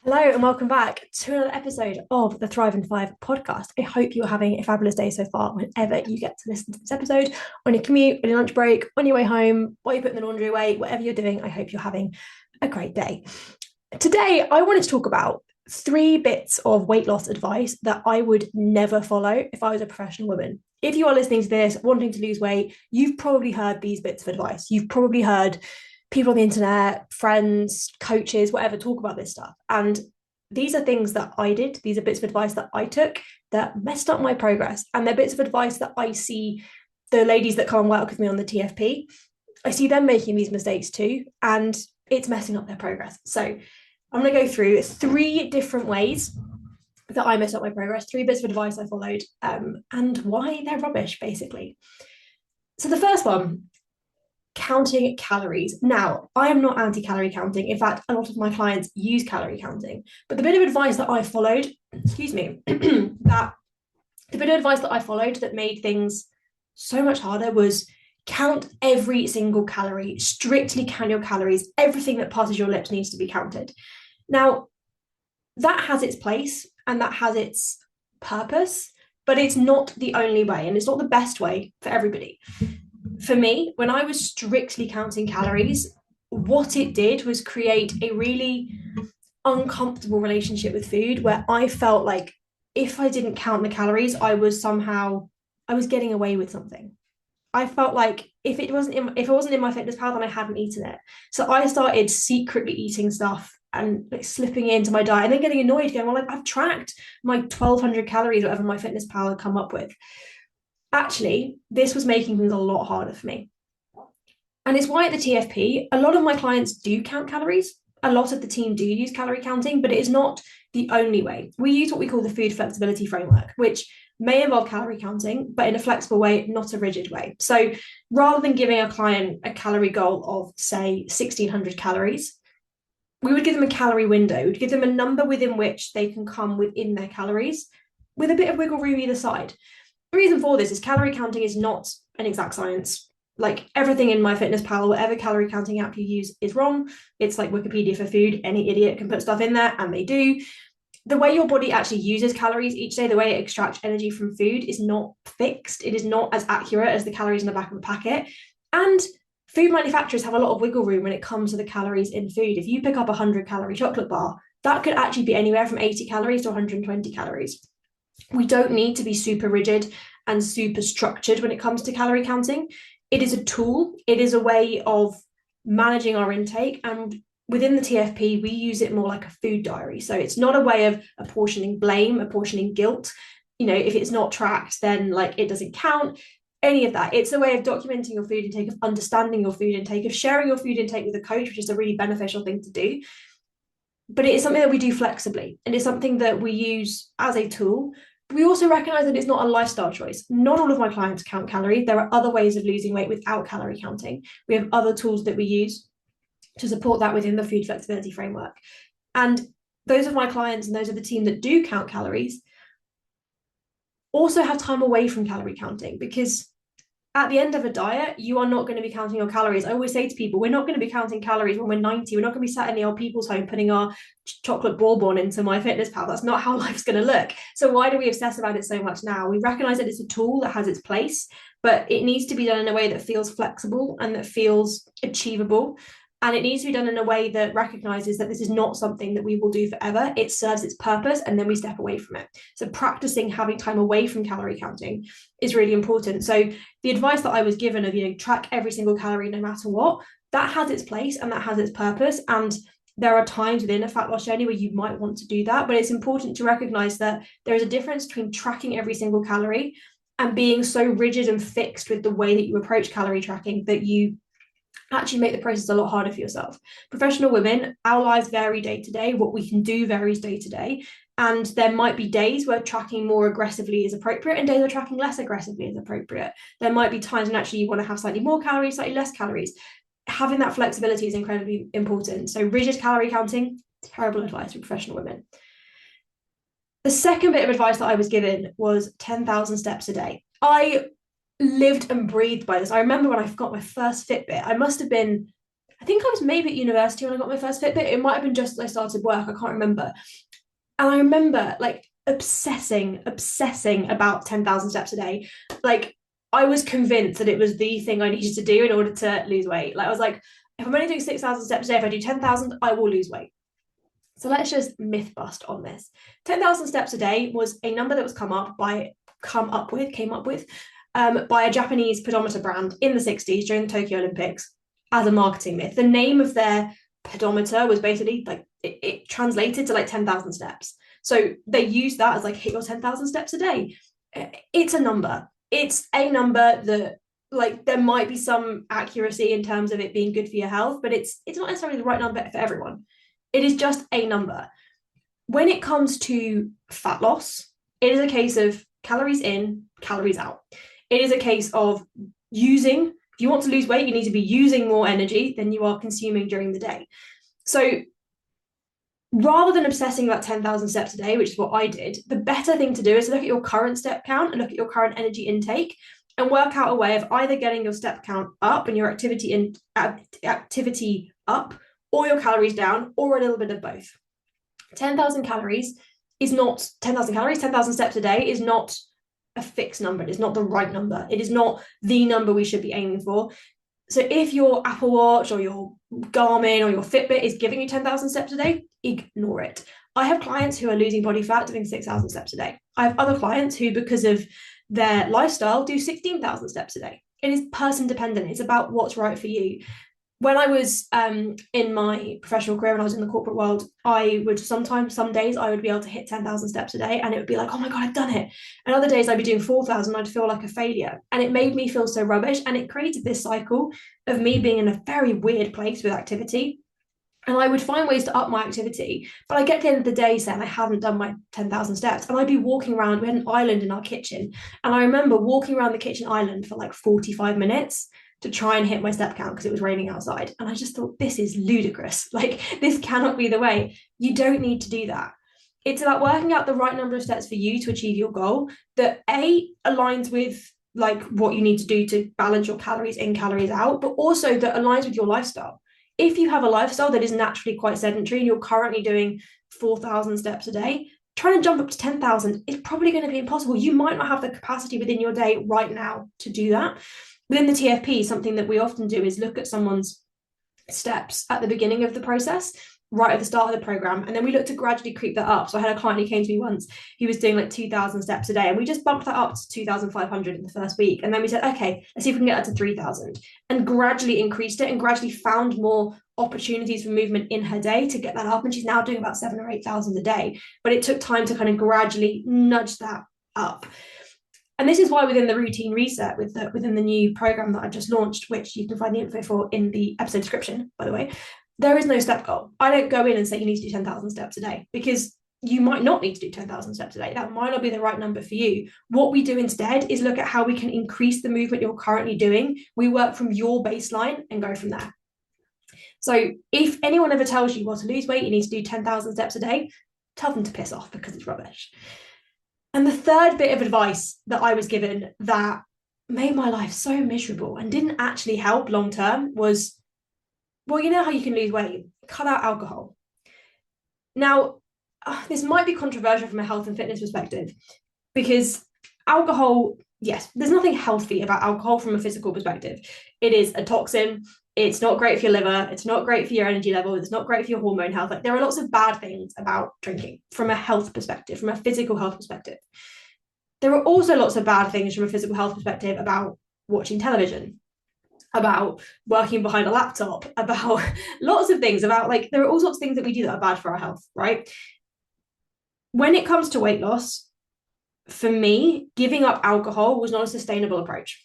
Hello and welcome back to another episode of the Thrive and Five podcast. I hope you're having a fabulous day so far whenever you get to listen to this episode, on your commute, on your lunch break, on your way home, while you're putting the laundry away, whatever you're doing. I hope you're having a great day. Today, I wanted to talk about three bits of weight loss advice that I would never follow if I was a professional woman. If you are listening to this, wanting to lose weight, you've probably heard these bits of advice. You've probably heard people on the internet, friends, coaches, whatever, talk about this stuff. And these are things that I did. These are bits of advice that I took that messed up my progress. And they're bits of advice that I see the ladies that come and work with me on the TFP. I see them making these mistakes too. And it's messing up their progress. So I'm going to go through three different ways that I messed up my progress, three bits of advice I followed, and why they're rubbish, basically. So the first one, counting calories. Now, I am not anti-calorie counting. In fact, a lot of my clients use calorie counting. But the bit of advice that I followed, excuse me, that the bit of advice that I followed that made things so much harder was count every single calorie, strictly count your calories. Everything that passes your lips needs to be counted. Now, that has its place and that has its purpose, but it's not the only way and it's not the best way for everybody. For me, when I was strictly counting calories, what it did was create a really uncomfortable relationship with food where I felt like if I didn't count the calories, I was getting away with something. I felt like if it wasn't in MyFitnessPal, then I hadn't eaten it. So I started secretly eating stuff and like slipping it into my diet and then getting annoyed, going, well, like I've tracked my 1,200 calories, whatever MyFitnessPal had come up with. Actually, this was making things a lot harder for me. And it's why at the TFP, a lot of my clients do count calories. A lot of the team do use calorie counting, but it is not the only way. We use what we call the food flexibility framework, which may involve calorie counting, but in a flexible way, not a rigid way. So rather than giving a client a calorie goal of, say, 1,600 calories, we would give them a calorie window. We'd give them a number within which they can come within their calories with a bit of wiggle room either side. The reason for this is calorie counting is not an exact science. Like everything in MyFitnessPal, whatever calorie counting app you use is wrong. It's like Wikipedia for food. Any idiot can put stuff in there, and they do. The way your body actually uses calories each day, the way it extracts energy from food is not fixed. It is not as accurate as the calories in the back of the packet. And food manufacturers have a lot of wiggle room when it comes to the calories in food. If you pick up a 100-calorie chocolate bar, that could actually be anywhere from 80 calories to 120 calories. We don't need to be super rigid and super structured when it comes to calorie counting. It is a tool, it is a way of managing our intake. And within the TFP, we use it more like a food diary. So it's not a way of apportioning blame, apportioning guilt. You know, if it's not tracked, then like it doesn't count. Any of that. It's a way of documenting your food intake, of understanding your food intake, of sharing your food intake with a coach, which is a really beneficial thing to do. But it is something that we do flexibly, and it's something that we use as a tool. We also recognize that it's not a lifestyle choice. Not all of my clients count calories. There are other ways of losing weight without calorie counting. We have other tools that we use to support that within the food flexibility framework. And those of my clients and those of the team that do count calories also have time away from calorie counting, because at the end of a diet, you are not going to be counting your calories. I always say to people, we're not going to be counting calories when we're 90. We're not going to be sat in the old people's home putting our chocolate bourbon into MyFitnessPal. That's not how life's going to look. So why do we obsess about it so much now? We recognize that it's a tool that has its place, but it needs to be done in a way that feels flexible and that feels achievable. And it needs to be done in a way that recognizes that this is not something that we will do forever. It serves its purpose, and then we step away from it. So practicing having time away from calorie counting is really important. So the advice that I was given of, track every single calorie no matter what, that has its place and that has its purpose. And there are times within a fat loss journey where you might want to do that, but it's important to recognize that there is a difference between tracking every single calorie and being so rigid and fixed with the way that you approach calorie tracking that you actually make the process a lot harder for yourself. Professional women, our lives vary day to day. What we can do varies day to day. And there might be days where tracking more aggressively is appropriate and days where tracking less aggressively is appropriate. There might be times when actually you want to have slightly more calories, slightly less calories. Having that flexibility is incredibly important. So rigid calorie counting, terrible advice for professional women. The second bit of advice that I was given was 10,000 steps a day. I lived and breathed by this. I remember when I got my first Fitbit, I must have been I think I was maybe at university when I got my first Fitbit. It might have been just as I started work. I can't remember. And I remember like obsessing about 10,000 steps a day. Like I was convinced that it was the thing I needed to do in order to lose weight. Like I was like, if I'm only doing 6,000 steps a day, if I do 10,000, I will lose weight. So let's just myth bust on this. 10,000 steps a day was a number that was came up with by a Japanese pedometer brand in the 60s during the Tokyo Olympics as a marketing myth. The name of their pedometer was basically like it translated to like 10,000 steps. So they used that as like hit your 10,000 steps a day. It's a number. It's a number that like there might be some accuracy in terms of it being good for your health, but it's not necessarily the right number for everyone. It is just a number. When it comes to fat loss, it is a case of calories in, calories out. It is a case of if you want to lose weight, you need to be using more energy than you are consuming during the day. So rather than obsessing about 10,000 steps a day, which is what I did, the better thing to do is to look at your current step count and look at your current energy intake and work out a way of either getting your step count up and your activity up, or your calories down, or a little bit of both. 10,000 calories is not 10,000 calories, 10,000 steps a day is not a fixed number. It is not the right number. It is not the number we should be aiming for. So if your Apple Watch or your Garmin or your Fitbit is giving you 10,000 steps a day, ignore it. I have clients who are losing body fat doing 6,000 steps a day. I have other clients who, because of their lifestyle, do 16,000 steps a day. It is person dependent. It's about what's right for you. When I was in my professional career, when I was in the corporate world, I would sometimes, some days I would be able to hit 10,000 steps a day and it would be like, oh my God, I've done it. And other days I'd be doing 4,000, I'd feel like a failure. And it made me feel so rubbish. And it created this cycle of me being in a very weird place with activity. And I would find ways to up my activity. But I get to the end of the day saying I haven't done my 10,000 steps. And I'd be walking around, we had an island in our kitchen. And I remember walking around the kitchen island for like 45 minutes to try and hit my step count because it was raining outside. And I just thought, this is ludicrous. Like, this cannot be the way. You don't need to do that. It's about working out the right number of steps for you to achieve your goal that aligns with like what you need to do to balance your calories in, calories out, but also that aligns with your lifestyle. If you have a lifestyle that is naturally quite sedentary and you're currently doing 4,000 steps a day, trying to jump up to 10,000 is probably going to be impossible. You might not have the capacity within your day right now to do that. Within the TFP, something that we often do is look at someone's steps at the beginning of the process, right at the start of the program, and then we look to gradually creep that up. So I had a client who came to me once, he was doing like 2,000 steps a day, and we just bumped that up to 2,500 in the first week. And then we said, okay, let's see if we can get that to 3,000, and gradually increased it and gradually found more opportunities for movement in her day to get that up. And she's now doing about 7,000 or 8,000 a day. But it took time to kind of gradually nudge that up. And this is why within the routine reset, within the new program that I've just launched, which you can find the info for in the episode description, by the way, there is no step goal. I don't go in and say you need to do 10,000 steps a day, because you might not need to do 10,000 steps a day. That might not be the right number for you. What we do instead is look at how we can increase the movement you're currently doing. We work from your baseline and go from there. So if anyone ever tells you, well, to lose weight, you need to do 10,000 steps a day, tell them to piss off, because it's rubbish. And the third bit of advice that I was given that made my life so miserable and didn't actually help long term was, well, you know how you can lose weight? Cut out alcohol. Now, this might be controversial from a health and fitness perspective, because alcohol, yes, there's nothing healthy about alcohol from a physical perspective. It is a toxin. It's not great for your liver. It's not great for your energy level. It's not great for your hormone health. Like, there are lots of bad things about drinking from a health perspective, from a physical health perspective. There are also lots of bad things from a physical health perspective about watching television, about working behind a laptop, about lots of things, about like, there are all sorts of things that we do that are bad for our health, right? When it comes to weight loss, for me, giving up alcohol was not a sustainable approach.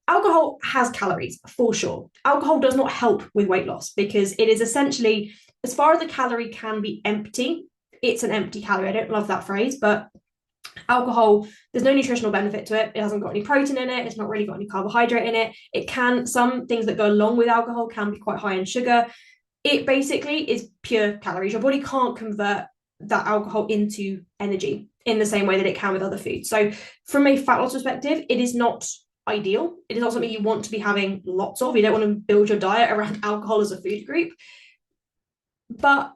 Alcohol has calories, for sure. Alcohol does not help with weight loss, because it is essentially, as far as the calorie can be empty, it's an empty calorie. I don't love that phrase, but alcohol, there's no nutritional benefit to it. It hasn't got any protein in it. It's not really got any carbohydrate in it. Some things that go along with alcohol can be quite high in sugar. It basically is pure calories. Your body can't convert that alcohol into energy in the same way that it can with other foods. So from a fat loss perspective, it is not ideal. It is not something you want to be having lots of. You don't want to build your diet around alcohol as a food group. But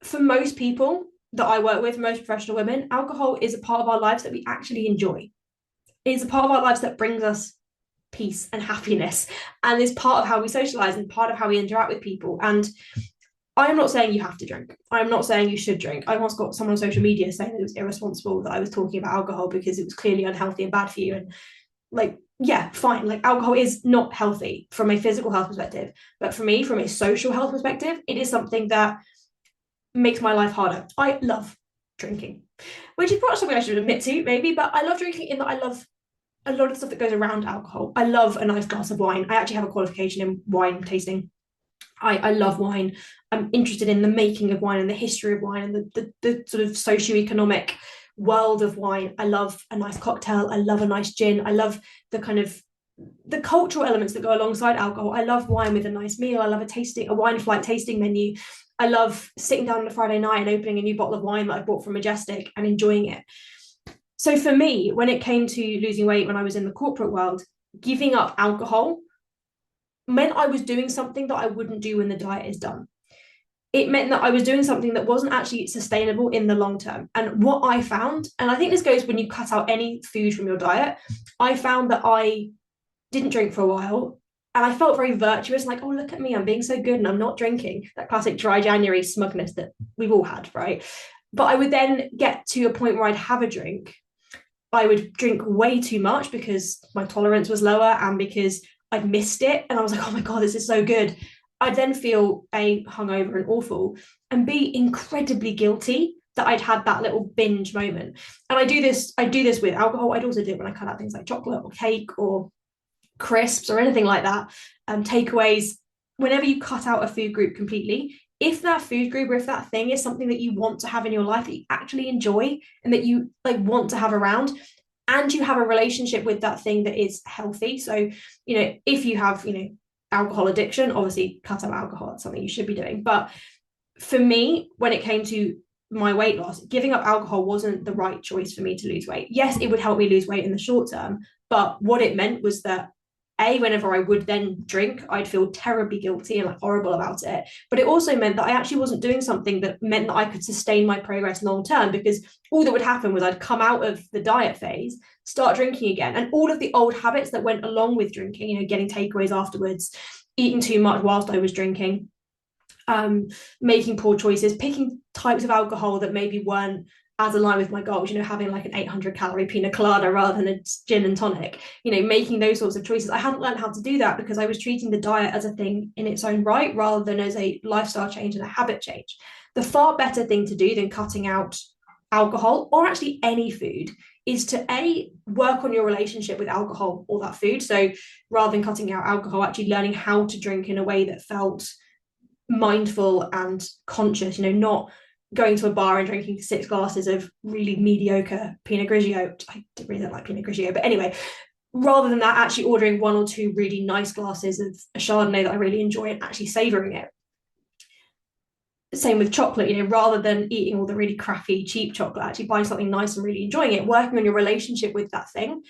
for most people that I work with, most professional women, alcohol is a part of our lives that we actually enjoy. It is a part of our lives that brings us peace and happiness, and is part of how we socialize and part of how we interact with people. And I'm not saying you have to drink. I'm not saying you should drink. I once got someone on social media saying that it was irresponsible that I was talking about alcohol because it was clearly unhealthy and bad for you. And like, yeah, fine. Like, alcohol is not healthy from a physical health perspective, but for me, from a social health perspective, it is something that makes my life harder. I love drinking, which is probably something I should admit to, maybe, but I love drinking in that I love a lot of stuff that goes around alcohol. I love a nice glass of wine. I actually have a qualification in wine tasting. I love wine. I'm interested in the making of wine and the history of wine and the sort of socioeconomic world of wine. I love a nice cocktail. I love a nice gin. I love the kind of the cultural elements that go alongside alcohol. I love wine with a nice meal. I love a wine flight tasting menu. I love sitting down on a Friday night and opening a new bottle of wine that I bought from Majestic and enjoying it. So for me, when it came to losing weight when I was in the corporate world, giving up alcohol meant I was doing something that I wouldn't do when the diet is done. It meant that I was doing something that wasn't actually sustainable in the long term. And what I found, and I think this goes when you cut out any food from your diet, I found that I didn't drink for a while and I felt very virtuous, like, oh, look at me, I'm being so good and I'm not drinking. That classic dry January smugness that we've all had, right? But I would then get to a point where I'd have a drink. I would drink way too much because my tolerance was lower and because I'd missed it. And I was like, oh my God, this is so good. I'd then feel A, hungover and awful, and B, incredibly guilty that I'd had that little binge moment. And I do this with alcohol. I'd also do it when I cut out things like chocolate or cake or crisps or anything like that. Takeaways. Whenever you cut out a food group completely, if that food group or if that thing is something that you want to have in your life that you actually enjoy and that you like want to have around, and you have a relationship with that thing that is healthy. So, if you have, alcohol addiction, obviously cut out alcohol. That's something you should be doing. But for me, when it came to my weight loss, giving up alcohol wasn't the right choice for me to lose weight. Yes, it would help me lose weight in the short term, but what it meant was that whenever I would then drink, I'd feel terribly guilty and like horrible about it. But it also meant that I actually wasn't doing something that meant that I could sustain my progress long term, because all that would happen was I'd come out of the diet phase, start drinking again, and all of the old habits that went along with drinking, getting takeaways afterwards, eating too much whilst I was drinking, making poor choices, picking types of alcohol that maybe weren't as aligned with my goals, having like an 800-calorie pina colada rather than a gin and tonic, making those sorts of choices. I hadn't learned how to do that because I was treating the diet as a thing in its own right rather than as a lifestyle change and a habit change. The far better thing to do than cutting out alcohol or actually any food is to work on your relationship with alcohol or that food. So rather than cutting out alcohol, actually learning how to drink in a way that felt mindful and conscious, not going to a bar and drinking 6 glasses of really mediocre Pinot Grigio. I didn't really like Pinot Grigio, but anyway, rather than that, actually ordering 1 or 2 really nice glasses of a Chardonnay that I really enjoy and actually savouring it. Same with chocolate, rather than eating all the really crappy, cheap chocolate, actually buying something nice and really enjoying it, working on your relationship with that thing.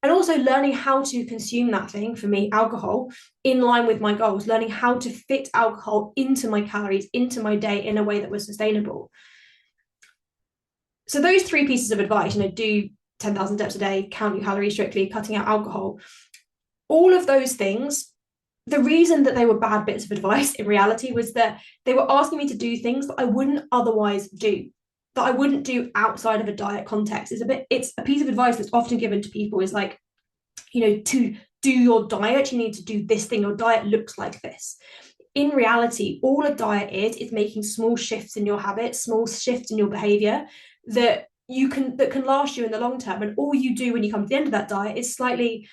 And also learning how to consume that thing, for me, alcohol, in line with my goals, learning how to fit alcohol into my calories, into my day in a way that was sustainable. So those 3 pieces of advice, do 10,000 steps a day, count your calories strictly, cutting out alcohol, all of those things, the reason that they were bad bits of advice in reality was that they were asking me to do things that I wouldn't otherwise do, that I wouldn't do outside of a diet context. It's a piece of advice that's often given to people is like, to do your diet, you need to do this thing. Your diet looks like this. In reality, all a diet is making small shifts in your habits, small shifts in your behavior that can last you in the long term. And all you do when you come to the end of that diet is slightly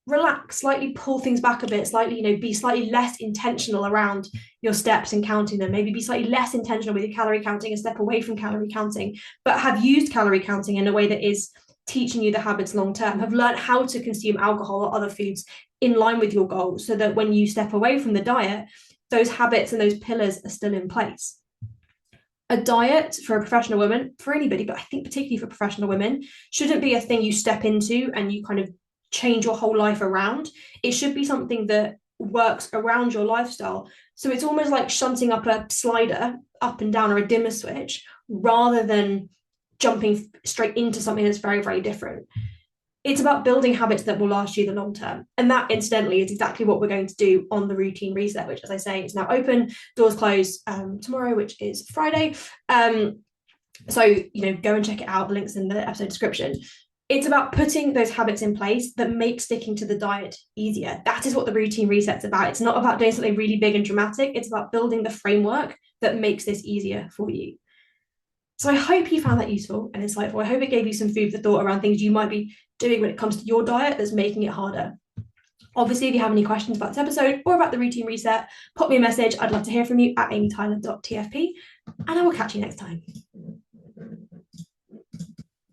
relax, slightly pull things back a bit, slightly, be slightly less intentional around your steps and counting them, maybe be slightly less intentional with your calorie counting and step away from calorie counting, but have used calorie counting in a way that is teaching you the habits long term, have learned how to consume alcohol or other foods in line with your goals, so that when you step away from the diet, those habits and those pillars are still in place. A diet for a professional woman, for anybody, but I think particularly for professional women, shouldn't be a thing you step into and you kind of change your whole life around. It should be something that works around your lifestyle. So it's almost like shunting up a slider up and down, or a dimmer switch, rather than jumping straight into something that's very, very different. It's about building habits that will last you the long term. And that, incidentally, is exactly what we're going to do on the routine reset, which, as I say, is now open. Doors close tomorrow, which is Friday. So, go and check it out. The link's in the episode description. It's about putting those habits in place that make sticking to the diet easier. That is what the routine reset's about. It's not about doing something really big and dramatic. It's about building the framework that makes this easier for you. So I hope you found that useful and insightful. I hope it gave you some food for thought around things you might be doing when it comes to your diet that's making it harder. Obviously, if you have any questions about this episode or about the routine reset, pop me a message. I'd love to hear from you at amytyler.tfp, and I will catch you next time.